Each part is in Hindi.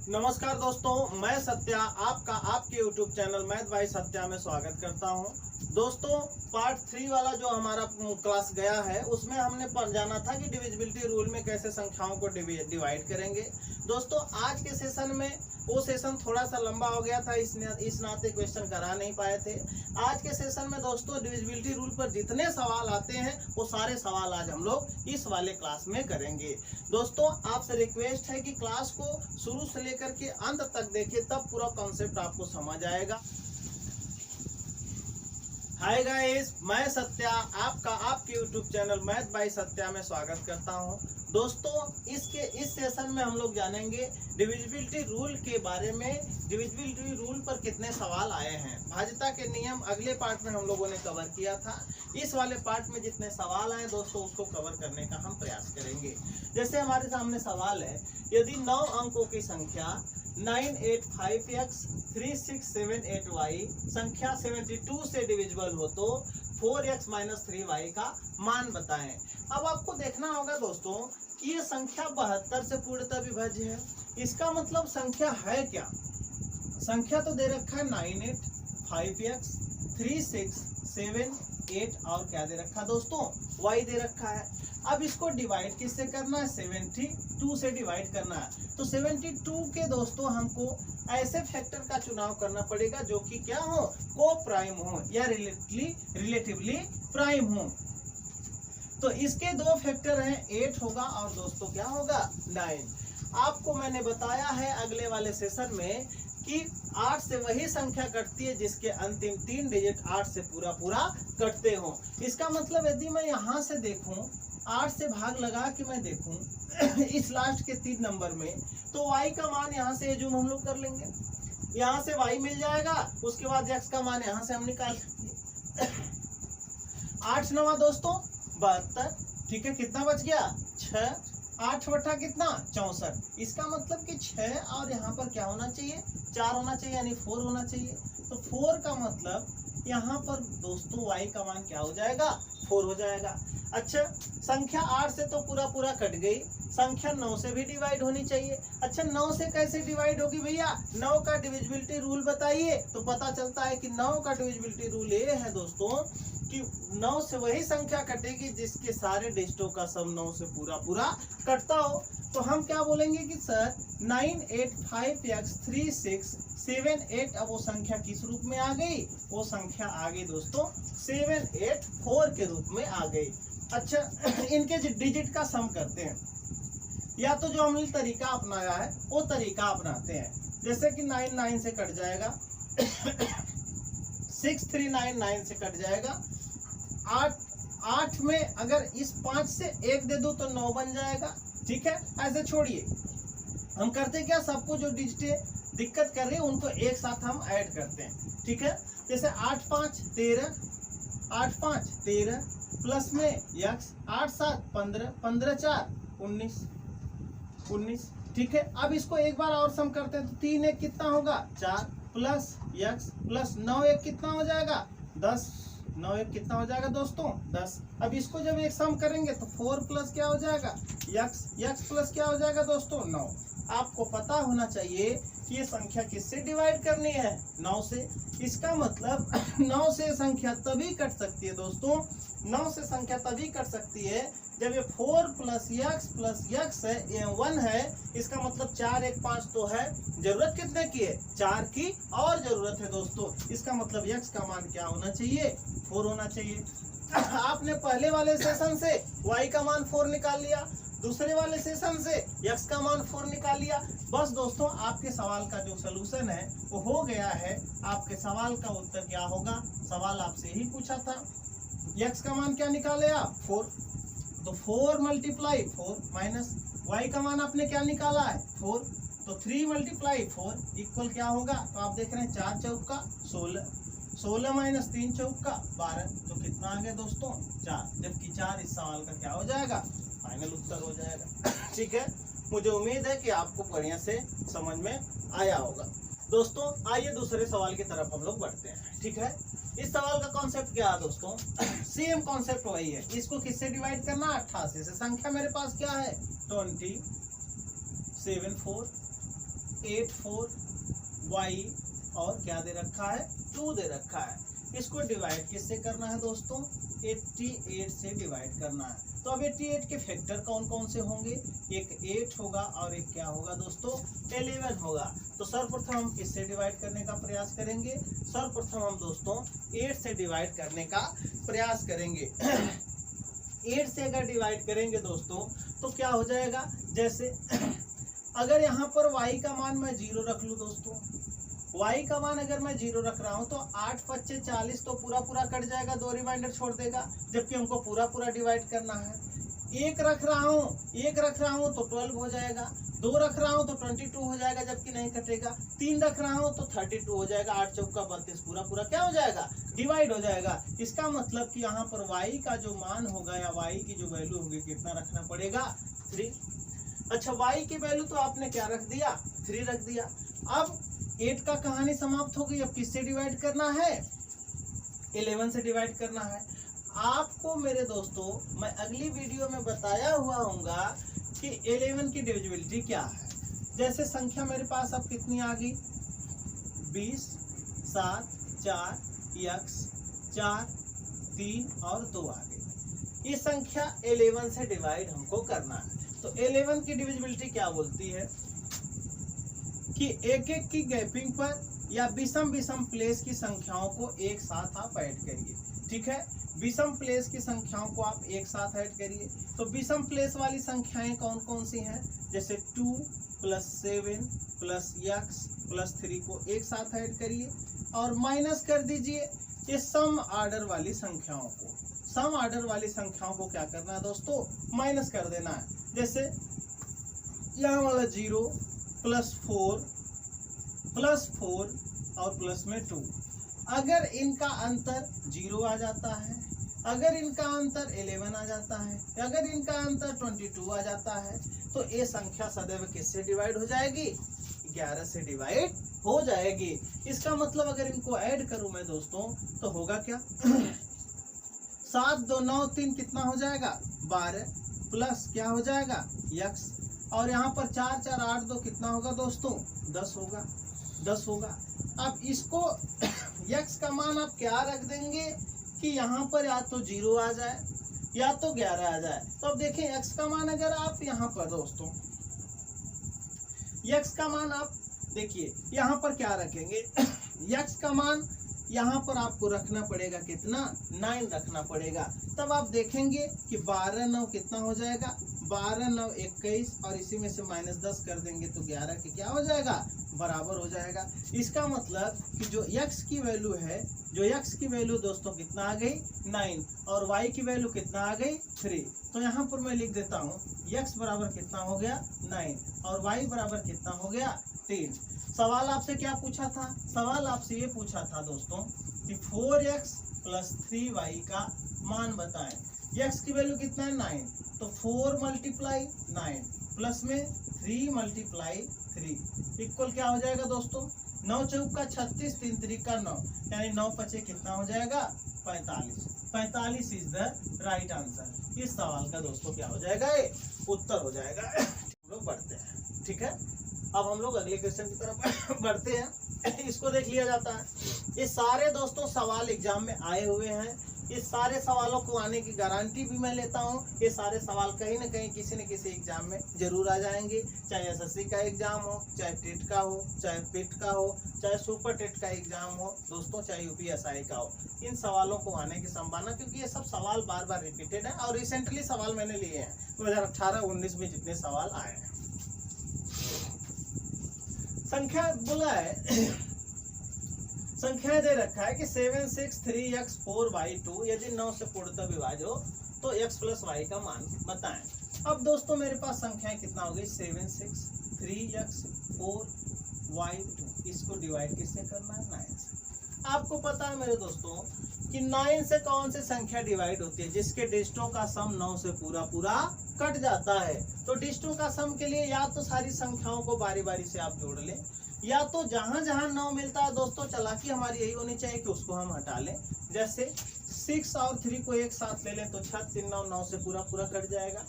नमस्कार दोस्तों, मैं सत्या आपका आपके YouTube channel math bye Satya में स्वागत करता हूं। दोस्तों, पार्ट 3 वाला जो हमारा क्लास गया है उसमें हमने जाना था कि डिविजिबिलिटी रूल में कैसे संख्याओं को डिवाइड करेंगे। दोस्तों, आज के सेशन में वो सेशन थोड़ा सा लंबा हो गया था, इस नाते क्वेश्चन करा नहीं पाए थे। आज के सेशन में दोस्तों डिविजिबिलिटी रूल पर जितने सवाल आते हैं वो सारे सवाल आज हम लोग इस वाले क्लास में करेंगे। दोस्तों, आपसे रिक्वेस्ट है कि क्लास को शुरू से लेकर के अंत तक देखिए, तब पूरा कॉन्सेप्ट आपको समझ आएगा। हाय गाइस, मैं सत्या आपका आपके YouTube channel math bye Satya में स्वागत करता हूं। दोस्तों, इस सेशन में हम लोग जानेंगे डिविजिबिलिटी रूल के बारे में। डिविजिबिलिटी रूल पर कितने सवाल आए हैं, भाज्यता के नियम अगले पार्ट में हम लोगों ने कवर किया था। इस वाले पार्ट में जितने सवाल आए दोस्तों उसको कवर करने का हम प्रयास करेंगे। जैसे हमारे सामने सवाल है, यदि 9 अंकों की संख्या 985x 3678y संख्या 72 से डिविजिबल हो तो 4x - 3y का मान बताएं। अब आपको देखना होगा दोस्तों कि ये संख्या 72 से पूर्णतः विभाज्य है। इसका मतलब संख्या है क्या? संख्या तो दे रखा है 985x 3678 और क्या दे रखा है दोस्तों? y दे रखा है। अब इसको डिवाइड किससे करना है? 72 से डिवाइड करना है। तो 72 के दोस्तों हमको ऐसे फैक्टर का चुनाव करना पड़ेगा जो कि क्या हो? को प्राइम हो या रिलेटिवली प्राइम हो। तो इसके दो फैक्टर हैं, 8 होगा और दोस्तों क्या होगा? 9। आपको मैंने बताया है अगले वाले सेशन में कि 8 से वही संख्या कटती है जिसके अंतिम 3 डिजिट 8 से पूरा कटते हो। इसका मतलब यदि मैं यहाँ से देखूं, 8 से भाग लगा कि मैं देखूं इस लास्ट के 3 नंबर में, तो y का मान यहाँ से एज्यूम हम लोग कर लेंगे। यहाँ से y मिल जाएगा, उसके बाद x का मान यहाँ से हम निकाल लेंगे। 8 9 दोस्तों 72, ठीक है। कितना बच गया? 6। 8 बटा कितना? 64। इसका मतलब कि 6 और यहाँ पर क्या होना चाहिए? 4 होना चाहिए, यानी 4 होना चाहिए। तो 4 का मतलब यहाँ पर दोस्तों y का मान क्या हो जाएगा? 4 हो जाएगा। अच्छा, संख्या 8 से तो पूरा कट गई, संख्या 9 से भी डिवाइड होनी चाहिए। अच्छा, 9 से कैसे डिवाइड होगी भैया? 9 का डिविजिबिलिटी रूल बताइए। तो पता चलता है कि 9 का डिविजिबिलिटी रूल ये है दोस्तों कि 9 से वही संख्या कटेगी जिसके सारे डिजिटों का सम 9 से पूरा कटता हो। तो हम क्या बोलेंगे कि सर 985x 3678, अब वो संख्या किस रूप में आ गई? वो संख्या आ गई दोस्तों 784 के रूप में आ गई। अच्छा, इनके डिजिट का सम करते हैं, या तो जो हमने तरीका अपनाया है वो तरीका अपनाते हैं। जैसे कि 9 से कट जाएगा 6399 से कट जाएगा। 8 में अगर इस 5 से 1 दे दो तो 9 बन जाएगा, ठीक है। ऐसे छोड़िए, हम करते क्या, सबको जो डिजिटें दिक्कत कर रही है उनको एक साथ हम ऐड करते हैं, ठीक है। जैसे 8 5 13, 8 5 13 प्लस में x 8 7 15, 15 4 19, ठीक है। अब इसको एक बार और सम करते हैं तो 3 1 कितना होगा? 4 प्लस x प्लस 9 1 कितना हो जाएगा? 10। 9 1 कितना हो जाएगा दोस्तों? 10। अब इसको जब एक सम करेंगे तो 4 प्लस क्या हो जाएगा? x प्लस क्या हो जाएगा दोस्तों? 9। आपको पता होना चाहिए कि ये संख्या किससे डिवाइड करनी है? 9 से। इसका मतलब 9 से संख्या तभी कट सकती है दोस्तों, 9 से संख्या तभी कट सकती है जब ये 4 प्लस x है, ये 1 है। इसका मतलब 4 1 5 तो है, जरूरत कितने की है? 4 की और जरूरत है दोस्तों। इसका मतलब x का मान क्या होना चाहिए? 4 होना चाहिए। आपने पहले वाले सेशन से y का मान 4 निकाल लिया, दूसरे वाले सेशन से x का मान 4 निकाल लिया। बस दोस्तों, आपके सवाल का जो सलूशन है वो हो गया है। आपके सवाल का उत्तर क्या होगा? सवाल आपसे यही पूछा था, x का मान क्या निकाले आप? 4। तो 4 × 4 माइनस y का मान आपने क्या निकाला है? 4। तो 3 × 4 इक्वल क्या होगा? तो आप देख रहे हैं 4 चौका 16, 16 माइनस 3 चौका 12। तो कितना आ गया दोस्तों? 4। जबकि 4 इस सवाल का क्या हो जाएगा? फाइनल उत्तर हो जाएगा, ठीक है। मुझे उम्मीद है कि आपको बढ़िया से समझ में आया होगा। दोस्तों, आइए दूसरे सवाल की तरफ हम लोग बढ़ते हैं, ठीक है। इस सवाल का कॉन्सेप्ट क्या है दोस्तों? सेम कॉन्सेप्ट वही है। इसको किससे डिवाइड करना? 88 से। संख्या मेरे पास क्या है? 20 7 4 84y और क्या दे रखा है 2 दे रखा है। इसको डिवाइड किससे करना है दोस्तों 88 से डिवाइड करना है। तो अब 88 के फैक्टर कौन कौन से होंगे, एक 8 होगा और एक क्या होगा दोस्तों 11 होगा। तो सर्वप्रथम हम किससे डिवाइड करने का प्रयास करेंगे, सर्वप्रथम हम दोस्तों 8 से डिवाइड करने का प्रयास करेंगे। 8 से अगर डिवाइड करेंगे दोस्तों तो क्या हो जाएगा, जैसे अगर यहाँ पर y का मान मैं 0 रख लूँ दोस्तों, y का मान अगर मैं 0 रख रहा हूँ तो 8 5 40 तो पूरा पूरा कट जाएगा, 2 रिमाइंडर छोड़ देगा, जबकि हमको पूरा पूरा डिवाइड करना है। 1 रख रहा हूँ तो 12 हो जाएगा, 2 रख रहा हूँ तो 22 हो जाएगा जबकि नहीं कटेगा, 3 रख रहा हूँ तो 32 हो जाएगा, 8 चौका 32 पूरा पूरा क्या हो जाएगा डिवाइड हो जाएगा। इसका मतलब कि यहाँ पर y का जो मान होगा या y की जो वैल्यू होगी कितना रखना पड़ेगा 3। अच्छा y की वैल्यू तो आपने क्या रख दिया 3 रख दिया। अब 8 का कहानी समाप्त हो गई। अब किससे डिवाइड करना है 11 से डिवाइड करना है। आपको मेरे दोस्तों मैं अगली वीडियो में बताया हुआ होगा कि 11 की डिविजिबिलिटी क्या है। जैसे संख्या मेरे पास अब कितनी आ गई 20 7 4 x 4 3 और 2 आ गई। ये संख्या 11 से डिवाइड हमको करना है। तो 11 की डिविजिबिलिटी क्या बोलती है कि एक एक की गैपिंग पर या विषम विषम प्लेस की संख्याओं को एक साथ आप ऐड करिए। ठीक है, विषम प्लेस की संख्याओं को आप एक साथ ऐड करिए। तो विषम प्लेस वाली संख्याएं कौन कौन सी हैं, जैसे 2 + 7 + x + 3 को एक साथ ऐड करिए और माइनस कर दीजिए ये सम आर्डर वाली संख्याओं को। सम आर्डर वाली संख्याओं को क्या करना है दोस्तों माइनस कर देना है। जैसे यहाँ वाला 0 +4 और प्लस में 2, अगर इनका अंतर 0 आ जाता है, अगर इनका अंतर 11 आ जाता है, अगर इनका अंतर 22 आ जाता है, तो ये संख्या सदैव किससे डिवाइड हो जाएगी 11 से डिवाइड हो जाएगी। इसका मतलब अगर इनको ऐड करूं मैं दोस्तों तो होगा क्या 7 2 9 3 कितना हो जाएगा 12 प्लस क्या हो जाएगा x और यहाँ पर 4 4 8 2 कितना होगा दोस्तों 10 होगा। अब इसको x का मान आप क्या रख देंगे कि यहाँ पर या तो 0 आ जाए या तो 11 आ जाए। तो अब देखें x का मान अगर आप यहाँ पर दोस्तों x का मान आप देखिए यहाँ पर क्या रखेंगे x का मान यहाँ पर आपको रखना पड़ेगा कितना 9 रखना पड़ेगा। तब आप देखेंगे कि 12 9 कितना हो जाएगा 12 9 21 और इसी में से -10 कर देंगे तो 11 के क्या हो जाएगा बराबर हो जाएगा। इसका मतलब कि जो x की वैल्यू है, जो x की वैल्यू दोस्तों कितना आ गई 9 और y की वैल्यू कितना आ गई 3। तो यहाँ पर मैं लिख देता हूँ x बराबर कितना हो गया 9 और y बराबर कितना हो गया 3। सवाल आपसे क्या पूछा था, सवाल आपसे ये पूछा था दोस्तों कि 4x + 3y का मान बताएं। x की वैल्यू कितना है 9, तो 4 × 9 प्लस में 3 × 3 इक्वल क्या हो जाएगा दोस्तों 9 चौका 36 3 3 का 9 यानी 9 पचे कितना हो जाएगा 45 इज द राइट आंसर। इस सवाल का दोस्तों क्या हो जाएगा ये उत्तर हो जाएगा। हम लोग बढ़ते हैं। ठीक है, अब हम लोग अगले क्वेश्चन की तरफ बढ़ते हैं। इसको देख लिया जाता है। ये सारे दोस्तों सवाल एग्जाम में आए हुए हैं। इस सारे सवालों को आने की गारंटी भी मैं लेता हूँ। ये सारे सवाल कहीं ना कहीं किसी न किसी एग्जाम में जरूर आ जाएंगे, चाहे एसएससी का एग्जाम हो, चाहे टेट का हो, चाहे पिट का हो, चाहे सुपर टेट का एग्जाम हो दोस्तों, चाहे यूपीएसआई का हो। इन सवालों को आने की संभावना, क्योंकि ये सब सवाल बार बार रिपीटेड है और रिसेंटली सवाल मैंने लिए हैं 2018-19 में जितने सवाल आए हैं। संख्या बोला है, संख्या दे रखा है कि 7 6 3 x 4 y 2 यदि 9 से पूर्णतः विभाज्य हो तो x + y का मान बताएं। अब दोस्तों मेरे पास संख्याएं कितना हो गई 7 6 3 x 4 y 2, इसको डिवाइड किससे करना है 9 से। आपको पता है मेरे दोस्तों कि 9 से कौन सी संख्या डिवाइड होती है जिसके डिजिटों का सम 9 से पूरा पूरा कट जाता है। तो डिजिटों का सम के लिए या तो सारी संख्याओं को बारी बारी से आप जोड़ लें, या तो जहां जहां 9 मिलता है दोस्तों चालाकी हमारी यही होनी चाहिए कि उसको हम हटा लें। जैसे 6 और 3 को एक साथ ले लें तो 6 3 9 9 से पूरा पूरा कट जाएगा।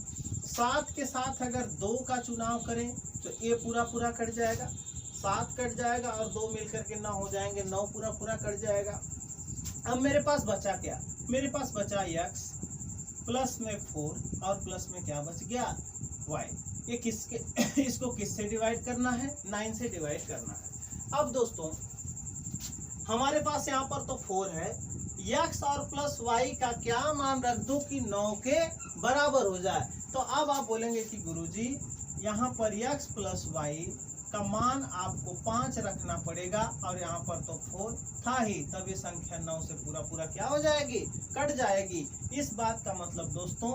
7 के साथ अगर 2 का चुनाव करें तो ये पूरा पूरा कट जाएगा। 7 कट जाएगा और 2 मिलकर के 9 हो जाएंगे, 9 पूरा पूरा कट जाएगा। अब मेरे पास बचा क्या, मेरे पास बचा x प्लस में 4 और प्लस में क्या बच गया y। ये किसके इसको किससे डिवाइड करना है, 9 से डिवाइड करना है। अब दोस्तों हमारे पास यहाँ पर तो 4 है, x और प्लस y का क्या मान रख दूं कि 9 के बराबर हो जाए। तो अब आप बोलेंगे कि गुरुजी यहाँ पर x प्लस y का मान आपको 5 रखना पड़ेगा और यहाँ पर तो 4 था ही, तब ये संख्या 9 से पूरा पूरा क्या हो जाएगी, कट जाएगी। इस बात का मतलब दोस्तों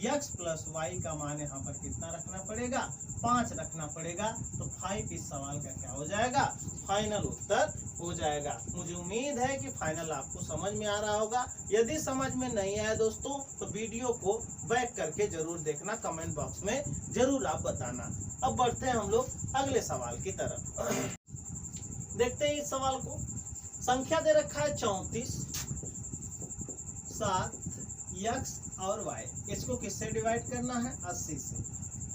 x प्लस y का मान यहाँ पर कितना रखना पड़ेगा, 5 रखना पड़ेगा। तो 5 इस सवाल का क्या हो जाएगा, फाइनल उत्तर हो जाएगा। मुझे उम्मीद है कि फाइनल आपको समझ में आ रहा होगा। यदि समझ में नहीं आया दोस्तों तो वीडियो को बैक करके जरूर देखना, कमेंट बॉक्स में जरूर आप बताना। अब बढ़ते हैं हम लोग अगले सवाल की तरफ। देखते हैं इस सवाल को। संख्या दे रखा है 34, 7 x और y। इसको किससे डिवाइड करना है, 80 से।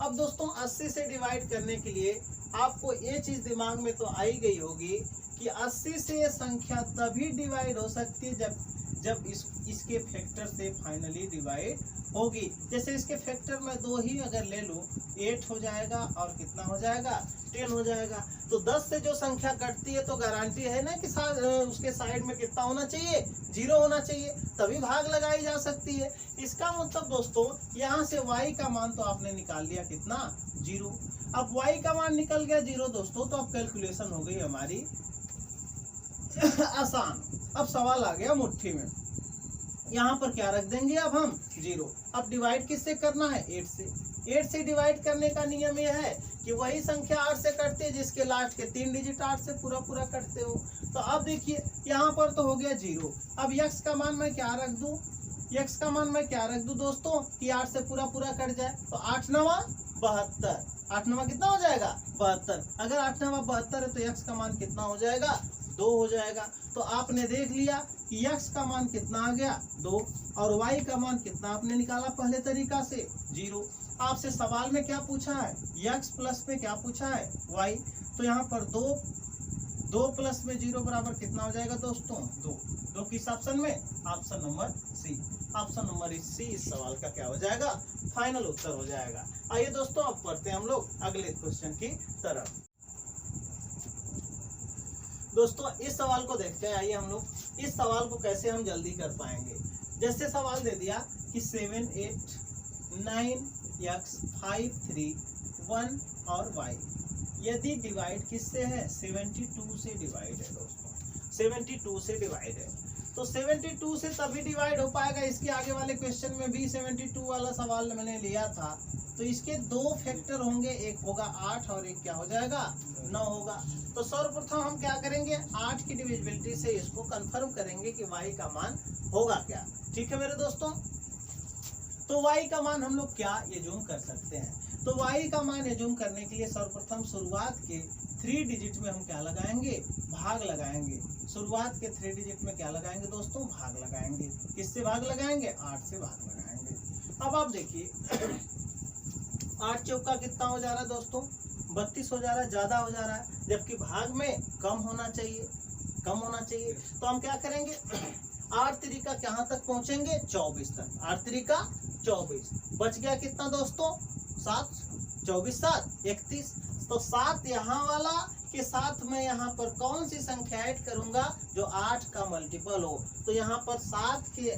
अब दोस्तों 80 से डिवाइड करने के लिए आपको ये चीज दिमाग में तो आई गई होगी कि 80 से ये संख्या तभी डिवाइड हो सकती है जब इसके फैक्टर से फाइनली डिवाइड होगी। जैसे इसके फैक्टर में 2 ही अगर ले लूं, 8 हो जाएगा और कितना हो जाएगा, 10 हो जाएगा। तो 10 से जो संख्या कटती है तो गारंटी है ना कि उसके साइड में कितना होना चाहिए, 0 होना चाहिए, तभी भाग लगाई जा सकती है। इसका मतलब दोस्तों यहाँ से y का मान तो आपने निकाल लिया कितना, 0। अब y का मान निकल गया 0 दोस्तों, तो अब कैलकुलेशन हो गई हमारी आसान। अब सवाल आ गया मुट्ठी में, यहाँ पर क्या रख देंगे अब हम, 0। अब डिवाइड किससे करना है, 8 से। 8 से डिवाइड करने का नियम यह है कि वही संख्या 8 से कटती है जिसके लास्ट के 3 डिजिट 8 से पूरा पूरा कटते हो। तो अब देखिए यहाँ पर तो हो गया 0। अब x का मान मैं क्या रख दूं, x का मान मैं क्या रख दूं दोस्तों कि 8 से पूरा पूरा कट जाए। तो 8 9 72, 8 9 कितना हो जाएगा, 72। अगर 8 9 72 है तो x का मान कितना हो जाएगा, 2 हो जाएगा। तो आपने देख लिया कि x का मान कितना आ गया, 2, और y का मान कितना आपने निकाला पहले तरीका से, 0। आपसे सवाल में क्या पूछा है, x प्लस में क्या पूछा है, y। तो यहाँ पर 2 प्लस में 0 बराबर कितना हो जाएगा दोस्तों, 2 किस ऑप्शन में, option number C. Option number C इस सवाल का क्या हो जाएगा, फाइनल उत्तर हो जाएगा। आइए दोस्तों अब पढ़ते हैं हम लोग अगले क्वेश्चन की तरफ। दोस्तों इस सवाल को देखते हैं। आइए हम लोग इस सवाल को कैसे हम जल्दी कर पाएंगे। जैसे सवाल दे दिया कि 7 8 9 x 5 3 1 और y, यदि डिवाइड किससे है, 72 से डिवाइड है दोस्तों, 72 से डिवाइड है। तो 72 से तभी डिवाइड हो पाएगा। इसके आगे वाले क्वेश्चन में भी 72 वाला सवाल मैंने लिया था। तो इसके 2 फैक्टर होंगे, एक होगा 8 और एक क्या हो जाएगा, 9 होगा। तो सर्वप्रथम हम क्या करेंगे, 8 की डिविजिबिलिटी से इसको कंफर्म करेंगे कि y का मान होगा क्या। ठीक है मेरे दोस्तों, तो y का मान हम लोग क्या एज्यूम कर सकते हैं। तो y का मान एज्यूम करने के लिए सर्वप्रथम शुरुआत के 3 डिजिट में हम क्या लगाएंगे, भाग लगाएंगे। शुरुआत के 3 डिजिट में क्या लगाएंगे दोस्तों, भाग लगाएंगे। किससे भाग लगाएंगे, 8 से भाग लगाएंगे। अब आप देखिए 8 चौका कितना हो जा रहा है दोस्तों, 32 हो जा रहा है, ज्यादा हो जा रहा है, जबकि भाग में कम होना चाहिए, कम होना चाहिए। तो हम क्या करेंगे, 8 तरीका कहाँ तक पहुंचेंगे, 24 तक। 8 तरीका 24, बच गया कितना दोस्तों, 7, 24 7 31। तो 7 यहाँ वाला के साथ मैं यहाँ पर कौन सी संख्या ऐड करूंगा, जो 8 का मल्टीपल हो। तो यहाँ पर 7 के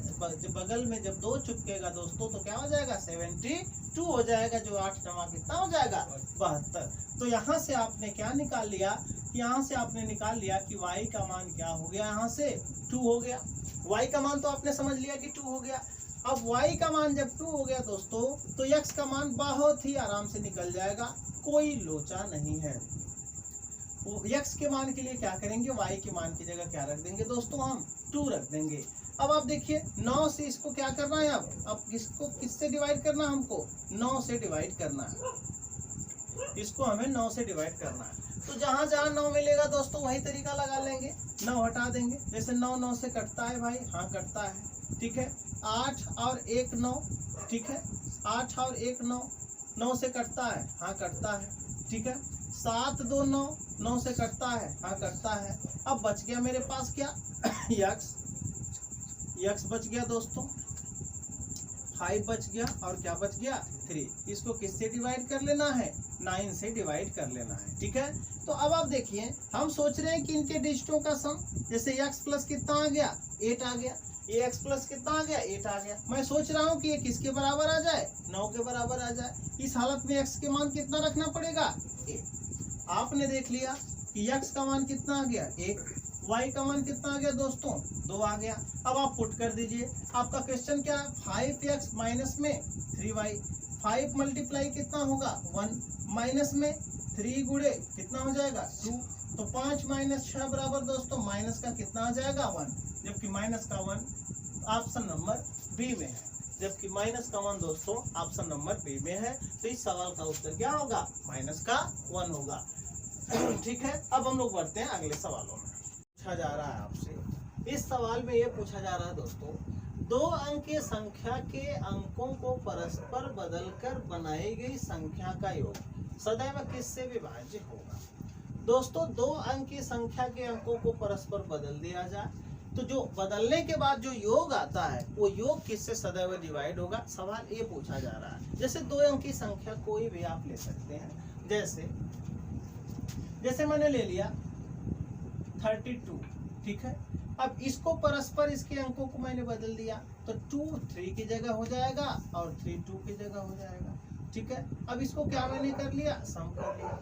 बगल में जब 2 चुपकेगा दोस्तों तो क्या हो जाएगा, 72 हो जाएगा, जो 8 9 कितना हो जाएगा, 72। तो यहाँ से आपने क्या निकाल लिया, यहाँ से आपने निकाल लिया कि y का मान क्या हो गया, यहाँ से 2 हो गया। y का मान तो आपने समझ लिया कि 2 हो गया। अब y का मान जब 2 हो गया दोस्तों तो x का मान बहुत ही आराम से निकल जाएगा, कोई लोचा नहीं है। x के मान के लिए क्या करेंगे, y के मान की जगह क्या रख देंगे दोस्तों, हम 2 रख देंगे। अब आप देखिए 9 से इसको क्या करना है, अब इसको किससे डिवाइड करना है, हमको 9 से डिवाइड करना है। इसको हमें 9 से डिवाइड करना है। तो जहां जहां 9 मिलेगा दोस्तों वही तरीका लगा लेंगे, 9 हटा देंगे। जैसे 9 9 से कटता है भाई, हाँ कटता है, ठीक है। 8 और 1 9, ठीक है। 8 और 1 9, 9 से कटता है, हाँ कटता है, ठीक है। 7 2 9, 9 से कटता है, हाँ कटता है। अब बच गया मेरे पास क्या यक्स बच गया दोस्तों, 5 बच गया और क्या बच गया 3। इसको किससे डिवाइड कर लेना है, 9 से डिवाइड कर लेना है, ठीक है। तो अब आप देखिए हम सोच रहे हैं कि इनके डिजिटों का सम, जैसे x प्लस कितना आ गया 8 आ गया, ये x प्लस कितना आ गया 8 आ गया। मैं सोच रहा हूँ कि ये किसके बराबर आ जाए, 9 के बराबर आ जाए। इस हालत में x के मान कितना रखना पड़ेगा 1। आपने देख लिया कि x का मान कितना आ गया 1, y का मान कितना आ गया दोस्तों 2 आ गया। अब आप पुट कर दीजिए, आपका क्वेश्चन क्या है 5x माइनस में 3y, 5 मल्टीप्लाई कितना होगा 1, माइनस में 3 गुणे कितना हो जाएगा 2, तो 5 माइनस 6 बराबर दोस्तों माइनस का कितना आ जाएगा 1, जबकि माइनस का 1 ऑप्शन नंबर बी में है, जबकि माइनस का 1 दोस्तों ऑप्शन नंबर बी में है। तो इस सवाल का उत्तर क्या होगा, माइनस का 1 होगा। ठीक है, अब हम लोग बढ़ते हैं अगले सवालों में। पूछा जा रहा है आपसे, इस सवाल में ये पूछा जा रहा है दोस्तों, 2 अंकीय संख्या के अंकों को परस्पर बदलकर बनाई गई संख्या का योग सदैव किससे विभाज्य होगा। दोस्तों 2 अंकीय संख्या के अंकों को परस्पर बदल दिया जाए तो जो बदलने के बाद जो योग आता है वो योग किससे सदैव डिवाइड होगा, सवाल ये पूछा जा रहा है। जैसे 2 अंकीय संख्या कोई भी आप ले सकते हैं, जैसे मैंने ले लिया 32, ठीक है। अब इसको परस्पर इसके अंकों को मैंने बदल दिया तो 2 3 की जगह हो जाएगा और 3 2 की जगह हो जाएगा, ठीक है। अब इसको क्या मैंने कर लिया, सम कर लिया।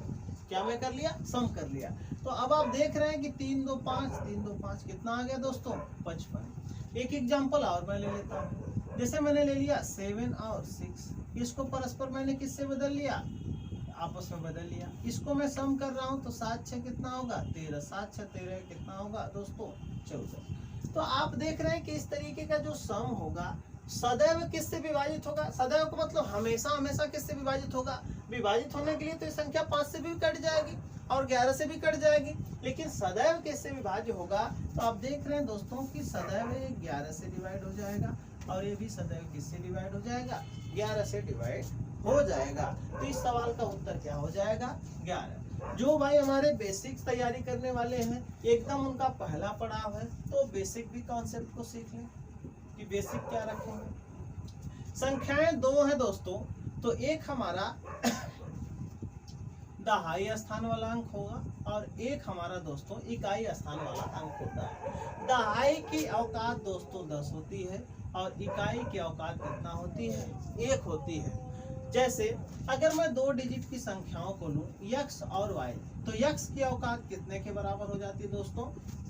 क्या मैं कर लिया, सम कर लिया। तो अब आप देख रहे हैं कि 3 2 5, 3 2 5 कितना आ गया दोस्तों 55। एक एग्जांपल और मैं ले लेता हूँ, जैसे मैंने ले लिया 7 और 6, इसको परस्पर मैंने किससे बदल लिया, आपस में बदल लिया। इसको मैं सम कर रहा हूँ तो 7 6 कितना होगा 13, 7 6 13 कितना होगा दोस्तों 14। तो आप देख रहे हैं कि इस तरीके का जो सम होगा सदैव किससे विभाजित होगा, सदैव का मतलब हमेशा हमेशा किससे विभाजित होगा, विभाजित होने के लिए तो ये संख्या 5 से भी कट जाएगी और 11 से भी कट जाएगी, लेकिन सदैव किससे विभाज्य होगा। तो आप देख रहे हैं दोस्तों कि सदैव 11 से डिवाइड हो जाएगा और ये भी सदैव किससे डिवाइड हो जाएगा, 11 से डिवाइड हो जाएगा। तो इस सवाल का उत्तर क्या हो जाएगा 11। जो भाई हमारे बेसिक्स तैयारी करने वाले हैं एकदम उनका पहला पड़ाव है, तो बेसिक भी कॉन्सेप्ट को सीख लें कि बेसिक क्या रखेंगे। संख्याएं 2 है दोस्तों, तो एक हमारा दहाई स्थान वाला अंक होगा और एक हमारा दोस्तों इकाई स्थान वाला अंक होता है। दहाई की औकात दोस्तों 10 होती है और इकाई की औकात कितना होती है 1 होती है। जैसे अगर मैं 2 डिजिट की संख्याओं को लूं x और y, तो x की औकात कितने के बराबर हो जाती है दोस्तों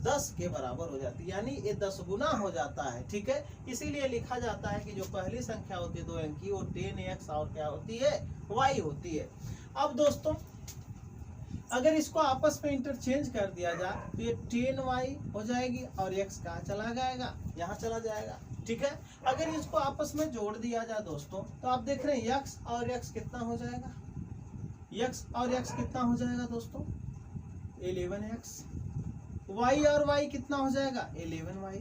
10 के बराबर हो जाती है, यानी ये 10 गुना हो जाता है, ठीक है। इसीलिए लिखा जाता है कि जो पहली संख्या होती है 2 अंक की वो 10x और क्या होती है y होती है। अब दोस्तों अगर इसको आपस में इंटरचेंज कर दिया जाए तो ये 10y हो जाएगी और x कहाँ चला जाएगा, यहाँ चला जाएगा, ठीक है। अगर इसको आपस में जोड़ दिया जाए दोस्तों तो आप देख रहे हैं x और x कितना हो जाएगा, x और x कितना हो जाएगा दोस्तों 11x, y और y कितना हो जाएगा 11y।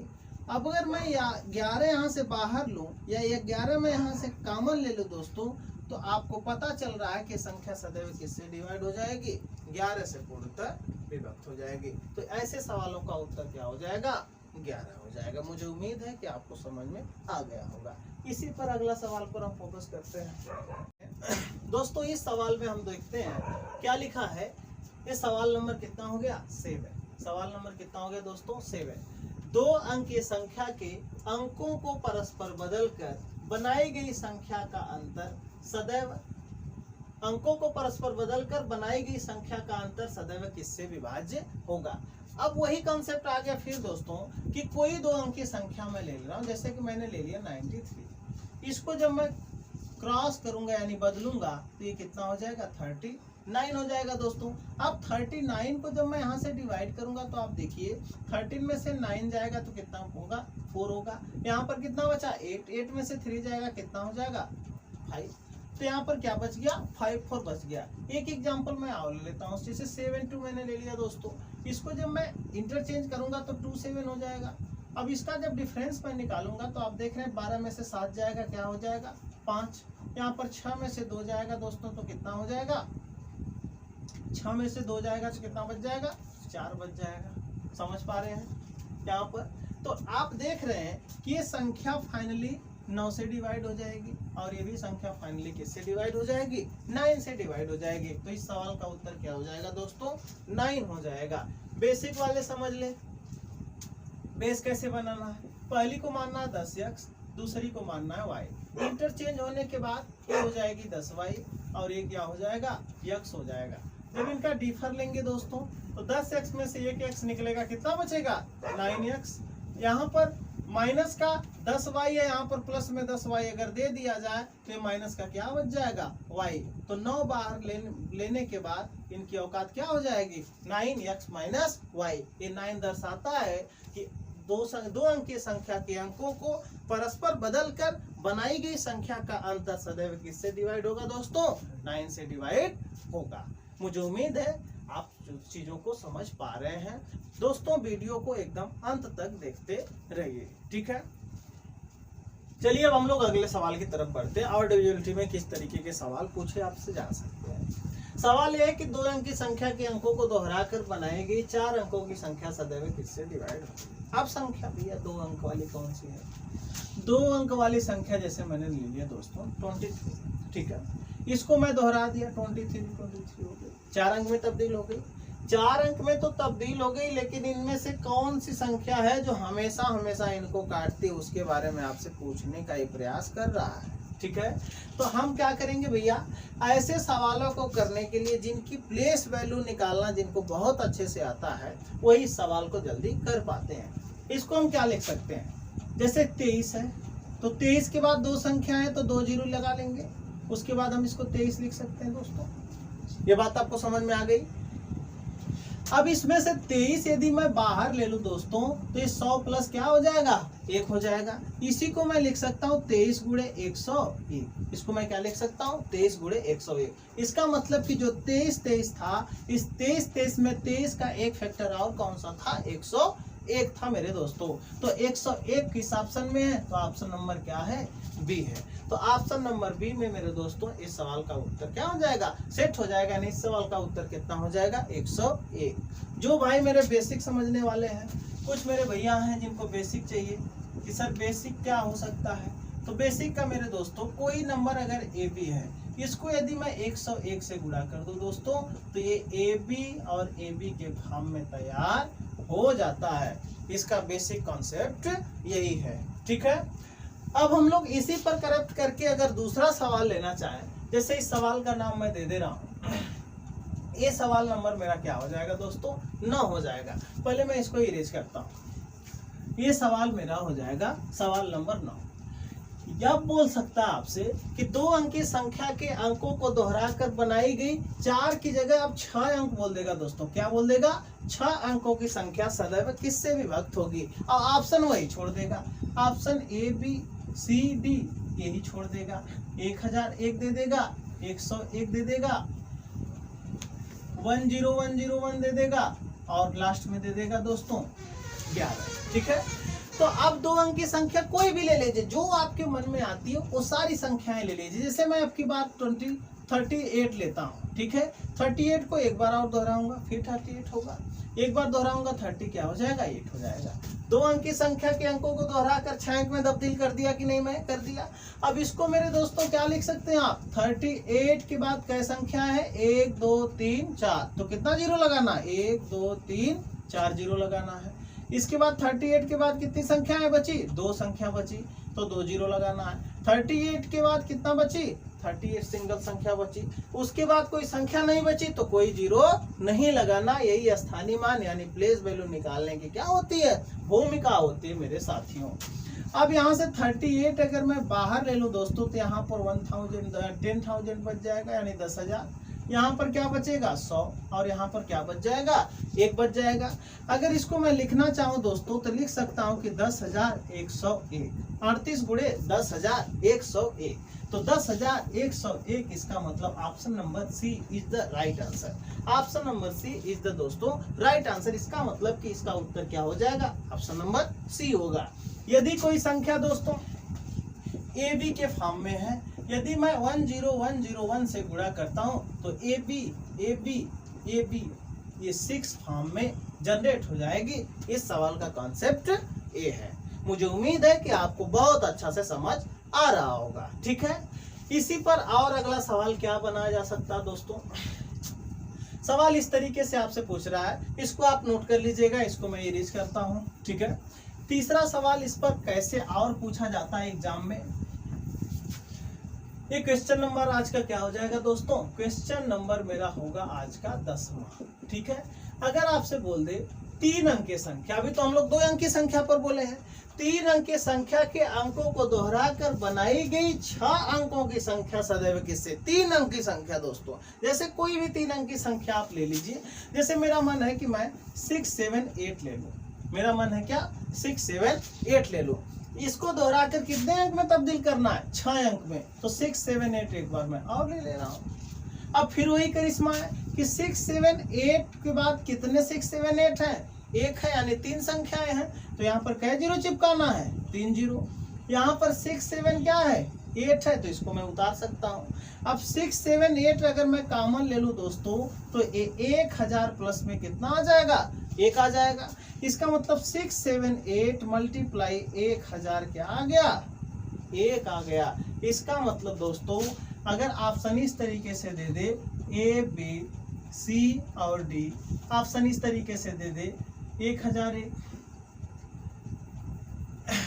अब अगर मैं 11 यहाँ से बाहर लूँ या 11 में यहाँ से कॉमन ले लूँ दोस्तों, तो आपको पता चल रहा है कि संख्या सदैव किससे डिवाइड हो जाएगी 11 से पूर्णतः विभक्त हो जाएगी। तो ऐसे सवालों का उत्तर क्या हो जाएगा 11 हो जाएगा। मुझे उम्मीद है कि आपको समझ में आ गया होगा। इसी पर अगला सवाल पर हम फोकस करते हैं। दोस्तों इस सवाल में हम देखते हैं क्या लिखा है। ये सवाल नंबर कितना हो गया 7। सवाल नंबर कितना हो गया दोस्तों 7। 2 अंकीय संख्या के अंकों को परस्पर बदलकर बनाई गई संख्या का अंतर सदैव, अंकों को परस्पर बदलकर बनाई गई संख्या का अंतर सदैव किससे विभाज्य होगा। अब वही कॉन्सेप्ट आ गया फिर दोस्तों कि कोई 2 अंकीय संख्या मैं ले रहा हूँ, जैसे कि मैंने ले लिया 93। इसको जब मैं क्रॉस करूंगा यानी बदलूंगा तो ये कितना हो जाएगा 39 हो जाएगा दोस्तों। अब 39 को जब मैं यहाँ से डिवाइड करूंगा तो आप देखिए 13 में से 9 जाएगा तो कितना होगा 4 होगा। यहाँ पर कितना बचा 8 में से 3 जाएगा कितना हो जाएगा 5। तो यहाँ पर क्या बच गया 5 4 बच गया। एक एग्जांपल मैं और ले लेता हूँ, जैसे 7 2 मैंने ले लिया दोस्तों। इसको जब मैं इंटरचेंज करूंगा तो 2 7 हो जाएगा। अब इसका जब डिफरेंस मैं निकालूंगा तो आप देख रहे हैं 12 में से 7 जाएगा क्या हो जाएगा 5। यहाँ पर 6 में से 2 जाएगा दोस्तों तो कितना हो जाएगा 6 6 में से 2 जाएगा तो कितना बच जाएगा, 4 बच जाएगा। समझ पा रहे हैं यहाँ पर? तो आप देख रहे हैं कि ये संख्या फाइनली 9 से डिवाइड हो जाएगी और ये भी संख्या फाइनली किससे डिवाइड हो जाएगी, 9 से डिवाइड हो जाएगी। तो इस सवाल का उत्तर क्या हो जाएगा दोस्तों, 9 हो जाएगा। बेसिक वाले समझ ले, बेस कैसे बनाना है। पहली को मानना है 10x, दूसरी को मानना है y। इंटरचेंज होने के बाद ये हो जाएगी 10y और ये क्या हो जाएगा, x हो जाएगा। जब इनका डिफर लेंगे दोस्तों तो 10x में से एक x निकलेगा, कितना बचेगा, 9x। यहाँ पर माइनस का 10y है, यहाँ पर प्लस में 10y अगर दे दिया जाए तो माइनस का क्या बच जाएगा, y। तो 9 बाहर लेने के बाद इनकी औकात क्या हो जाएगी, 9x माइनस y। ये 9 दर्शाता है कि दो अंक की संख्या के अंकों को परस्पर बदलकर बनाई गई संख्या का अंतर सदैव किससे डिवाइड होगा दोस्तों, 9 से डिवाइड होगा। मुझे उम्मीद है आप चीजों को समझ पा रहे हैं। दोस्तों वीडियो को एकदम अंत तक देखते रहिए, ठीक है। चलिए अब हम लोग अगले सवाल की तरफ बढ़ते हैं। और डिविजिबिलिटी में किस तरीके के सवाल पूछे आपसे जान सकते हैं। सवाल यह है कि 2 अंक की संख्या के अंकों को दोहराकर बनाई गई 4 अंकों की संख्या सदैव किससे डिवाइड होगी। अब संख्या भैया 2 अंक वाली कौन सी है, 2 अंक वाली संख्या जैसे मैंने ले लिया दोस्तों 23, ठीक है। इसको मैं दोहरा दिया 23 हो गई, 4 अंक में तब्दील हो गई। 4 अंक में तो तब्दील हो गई, लेकिन इनमें से कौन सी संख्या है जो हमेशा हमेशा इनको काटती है, उसके बारे में आपसे पूछने का ही प्रयास कर रहा है, ठीक है। तो हम क्या करेंगे भैया, ऐसे सवालों को करने के लिए जिनकी प्लेस वैल्यू निकालना जिनको बहुत अच्छे से आता है वही इस सवाल को जल्दी कर पाते हैं। इसको हम क्या लिख सकते हैं, जैसे 23 है तो 23 के बाद 2 संख्या है तो 2 जीरो लगा लेंगे, उसके बाद हम इसको 23 लिख सकते हैं दोस्तों। ये बात आपको समझ में आ गई। अब इसमें से 23 यदि मैं बाहर ले लूं दोस्तों तो ये 100 प्लस क्या हो जाएगा, 1 हो जाएगा। इसी को मैं लिख सकता हूँ 23 गुणे 101। इसको मैं क्या लिख सकता हूँ, 23 गुणे 101। इसका मतलब कि जो 23 था, इस 23 में 23 का एक फैक्टर और कौन सा था, 101 था मेरे दोस्तों। तो 101 किस ऑप्शन में है, तो ऑप्शन नंबर क्या है, बी है। तो ऑप्शन नंबर बी में मेरे दोस्तों इस सवाल का उत्तर क्या हो जाएगा, सेट हो जाएगा। नहीं, इस सवाल का उत्तर कितना हो जाएगा, 101। जो भाई मेरे बेसिक समझने वाले हैं, कुछ मेरे भैया हैं जिनको बेसिक चाहिए कि सर बेसिक क्या हो सकता है, तो बेसिक का मेरे दोस्तों कोई नंबर अगर ए बी है, इसको यदि मैं 101 से गुणा कर दूं दोस्तों तो ये ए बी और ए बी के फॉर्म में तैयार हो जाता है। इसका बेसिक कॉन्सेप्ट यही है, ठीक है। अब हम लोग इसी पर करप्ट करके अगर दूसरा सवाल लेना चाहें, जैसे इस सवाल का नाम मैं दे दे रहा हूं, ये सवाल नंबर मेरा क्या हो जाएगा दोस्तों, 9 हो जाएगा। पहले मैं इसको इरेज करता हूं, ये सवाल मेरा हो जाएगा सवाल नंबर 9। यह बोल सकता है आपसे कि 2 अंकी संख्या के अंकों को दोहराकर बनाई गई 4 की जगह अब 6 अंक बोल देगा दोस्तों। क्या बोल देगा, 6 अंकों की संख्या सदैव किससे विभक्त होगी, और ऑप्शन वही छोड़ देगा। Option A B C D यही छोड़ देगा। 1001 दे देगा, 101 दे देगा, 10101 दे देगा और लास्ट में दे देगा दोस्तों 11, ठीक है। तो अब 2 अंक की संख्या कोई भी ले लीजिए, जो आपके मन में आती है वो सारी संख्याएं ले लीजिए। जैसे मैं आपकी बात 38 लेता हूँ, ठीक है। 38 को एक बार और दोहराऊंगा, फिर 38 होगा, एक बार दोहराऊंगा 30 क्या हो जाएगा, 8 हो जाएगा। 2 अंक की संख्या के अंकों को दोहराकर 6 अंक में तब्दील कर दिया कि नहीं, मैं कर दिया। अब इसको मेरे दोस्तों क्या लिख सकते हैं आप, 38 के बाद क्या संख्या है, 1 2 3 4, तो कितना जीरो लगाना, 1 2 3 4 जीरो लगाना है। इसके बाद 38 के बाद कितनी संख्याएं बची, 2 संख्या बची, तो 2 जीरो लगाना है। 38 के बाद कितना बची, 38 सिंगल संख्या बची। उसके बाद कोई संख्या नहीं बची तो कोई जीरो नहीं लगाना। यही स्थानीय मान यानी प्लेस वैल्यू निकालने की क्या होती है, भूमिका होती है मेरे साथियों। अब यहाँ से 38 अगर मैं बाहर ले लूँ दोस्तों तो यहाँ पर 10,000 बच जाएगा यानी 10,000। यहाँ पर क्या बचेगा, 100, और यहाँ पर क्या बच जाएगा, 1 बच जाएगा। अगर इसको मैं लिखना चाहूँ दोस्तों तो लिख सकता हूँ कि 10,101, 38 गुणे 10,101, तो 10,101। इसका मतलब option number C is the right answer. Option number C is the दोस्तों राइट आंसर। इसका मतलब कि इसका उत्तर क्या हो जाएगा, ऑप्शन नंबर सी होगा। यदि कोई संख्या दोस्तों ए बी के फॉर्म में है, यदि मैं 10101 से गुणा करता हूं तो ए बी ए बी ये 6 फॉर्म में जनरेट हो जाएगी। इस सवाल का कॉन्सेप्ट ये है। मुझे उम्मीद है कि आपको बहुत अच्छा से समझ आ रहा होगा। ठीक है, इसी पर और अगला सवाल क्या बनाया जा सकता है दोस्तों। सवाल इस तरीके से आपसे पूछ रहा है, इसको आप नोट कर लीजिएगा, इसको मैं इरेज करता हूँ। ठीक है, तीसरा सवाल इस पर कैसे और पूछा जाता है एग्जाम में। ये क्वेश्चन नंबर आज का क्या हो जाएगा दोस्तों, क्वेश्चन नंबर मेरा होगा आज का 10वां। ठीक है, अगर आपसे बोल दे 3 अंक की संख्या, अभी तो हम लोग 2 अंक की संख्या पर बोले हैं, 3 अंक की संख्या के अंकों को दोहराकर बनाई गई 6 अंकों की संख्या सदैव किससे। 3 अंक की संख्या दोस्तों, जैसे कोई भी 3 अंक की संख्या आप ले लीजिए। जैसे मेरा मन है कि मैं 6, 7, 8 ले लूं, मेरा मन है क्या 6, 7, 8 ले लूं। इसको दोहराकर कितने अंक में तब्दील करना है, 6 अंक में। तो 6, 7, 8 एक बार मैं और ले रहा हूँ। अब फिर वही करिश्मा है कि 6, 7, 8 के बाद कितने 6, 7, 8 है, 1 है, यानी 3 संख्याएं हैं। तो यहाँ पर क्या जीरो चिपकाना है, 3 जीरो। यहाँ पर 6, 7 क्या है, 8 है, तो इसको मैं उतार सकता हूँ। अब 6, 7, 8 अगर मैं कॉमन ले लूँ दोस्तों, तो 1000 प्लस में कितना आ जाएगा, 1 आ जाएगा। इसका मतलब 6, 7, 8 मल्टीप्लाई 1000 क्या आ गया, 1 आ गया। इसका मतलब दोस्तों अगर ऑप्शन इस तरीके से दे दे ए बी सी और डी, ऑप्शन इस तरीके से दे दे 1001,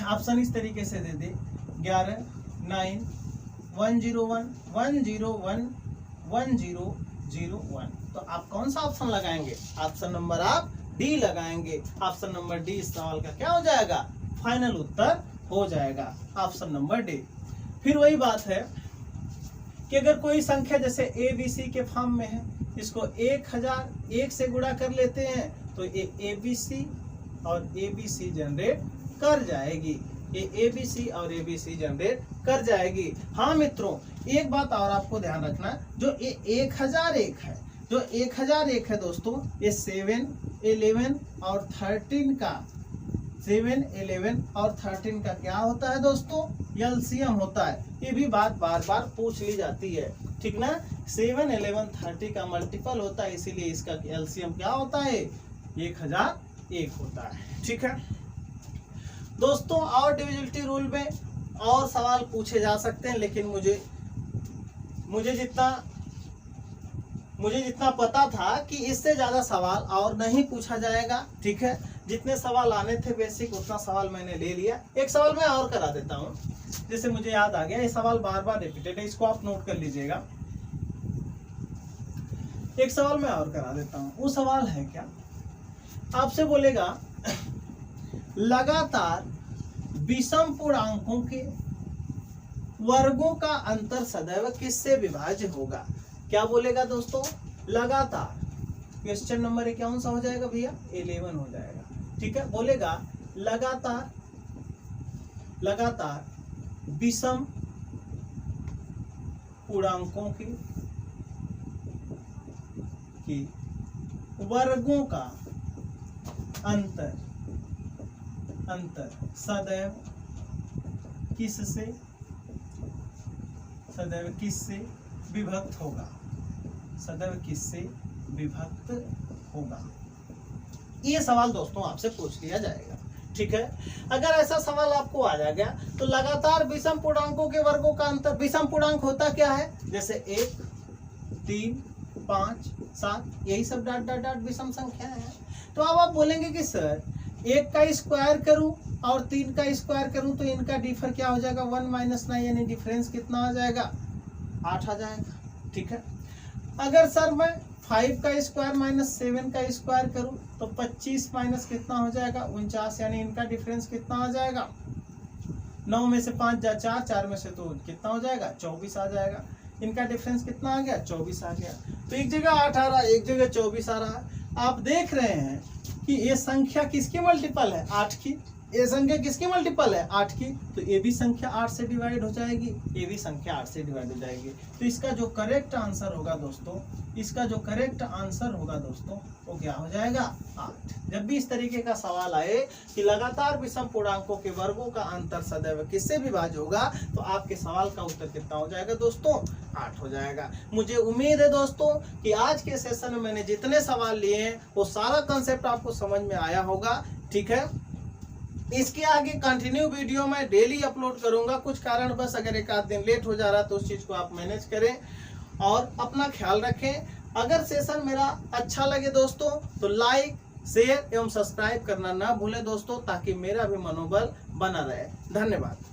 ऑप्शन इस तरीके से दे दे 11, 9, 101, 101, 1001, तो आप कौन सा ऑप्शन लगाएंगे, ऑप्शन नंबर आप डी लगाएंगे। ऑप्शन नंबर डी इस सवाल का क्या हो जाएगा, फाइनल उत्तर हो जाएगा, ऑप्शन नंबर डी। फिर वही बात है कि अगर कोई संख्या जैसे ए बी सी के फॉर्म में है, इसको 1001 से गुणा कर लेते हैं तो ये ए बी सी और ए बी सी जनरेट कर जाएगी, ये ए बी सी और ए बी सी जनरेट कर जाएगी। हाँ मित्रों, एक बात और आपको ध्यान रखना, जो ये 1001 है, जो 1001 है दोस्तों, ये 7, 11 और 13 का 7, 11 और 13 का क्या होता है दोस्तों, एलसीएम होता है। ये भी बात बार बार पूछ ली जाती है, ठीक ना। 7, 11, 30 का मल्टीपल होता है, इसीलिए इसका एलसीएम क्या होता है, 1001 होता है। ठीक है दोस्तों, और डिविजिबिलिटी रूल में और सवाल पूछे जा सकते हैं, लेकिन मुझे जितना पता था कि इससे ज्यादा सवाल और नहीं पूछा जाएगा। ठीक है, जितने सवाल आने थे बेसिक उतना सवाल मैंने ले लिया। एक सवाल मैं और करा देता हूँ, जैसे मुझे याद आ गया, ये सवाल बार बार रिपीटेड है, इसको आप नोट कर लीजिएगा। एक सवाल मैं और करा देता हूँ। वो सवाल है क्या, आपसे बोलेगा लगातार विषम पूर्णांकों के वर्गों का अंतर सदैव किससे विभाज्य होगा। क्या बोलेगा दोस्तों, लगातार, क्वेश्चन नंबर कौन सा हो जाएगा भैया, 11 हो जाएगा। ठीक है, बोलेगा लगातार विषम पूर्णांकों की वर्गों का अंतर सदैव किससे विभक्त होगा, सदैव किससे विभक्त होगा। ये सवाल दोस्तों आपसे पूछ लिया जाएगा। ठीक है, अगर ऐसा सवाल आपको आ जाएगा तो लगातार विषम पूर्णांकों के वर्गों का अंतर, विषम पूर्णांक होता क्या है, जैसे 1, 3, 5, 7, यही सब डॉट डॉट डॉट विषम संख्या है। तो अब आप बोलेंगे कि सर 1 का स्क्वायर करूं और 3 का स्क्वायर करूं तो इनका डिफर क्या हो जाएगा, 1 - 9, यानी डिफरेंस कितना आ जाएगा, 8 आ जाएगा। ठीक है, अगर सर मैं 5 का स्क्वायर - 7 का स्क्वायर करूं तो 25 माइनस कितना हो जाएगा, 49, यानी इनका डिफरेंस कितना आ जाएगा, 9 में से 5 जा 4, 4 में से तो कितना हो जाएगा, 24 आ जाएगा। इनका डिफरेंस कितना आ गया, 24 आ गया। तो एक जगह 8 आ रहा है, एक जगह 24 आ रहा है। आप देख रहे हैं कि ये संख्या किसकी मल्टीपल है, 8 की। ये संख्या किसकी मल्टीपल है? 8 की, तो ये भी संख्या 8 से डिवाइड हो जाएगी, ये भी संख्या 8 से डिवाइड हो जाएगी। तो इसका जो करेक्ट आंसर होगा दोस्तों, इसका जो करेक्ट आंसर होगा दोस्तों वो क्या हो जाएगा? 8। जब भी इस तरीके का सवाल आए कि लगातार विषम पूर्णांकों के वर्गों का अंतर सदैव किससे विभाज्य होगा, तो आपके सवाल का उत्तर कितना हो जाएगा दोस्तों? 8 हो जाएगा। मुझे उम्मीद है दोस्तों कि आज के सेशन में मैंने जितने सवाल लिए हैं वो सारा कंसेप्ट आपको समझ में आया होगा। ठीक है, इसके आगे कंटिन्यू वीडियो मैं डेली अपलोड करूंगा। कुछ कारणवश अगर एक आध दिन लेट हो जा रहा तो उस चीज को आप मैनेज करें और अपना ख्याल रखें। अगर सेशन मेरा अच्छा लगे दोस्तों तो लाइक, शेयर एवं सब्सक्राइब करना ना भूलें दोस्तों, ताकि मेरा भी मनोबल बना रहे। धन्यवाद।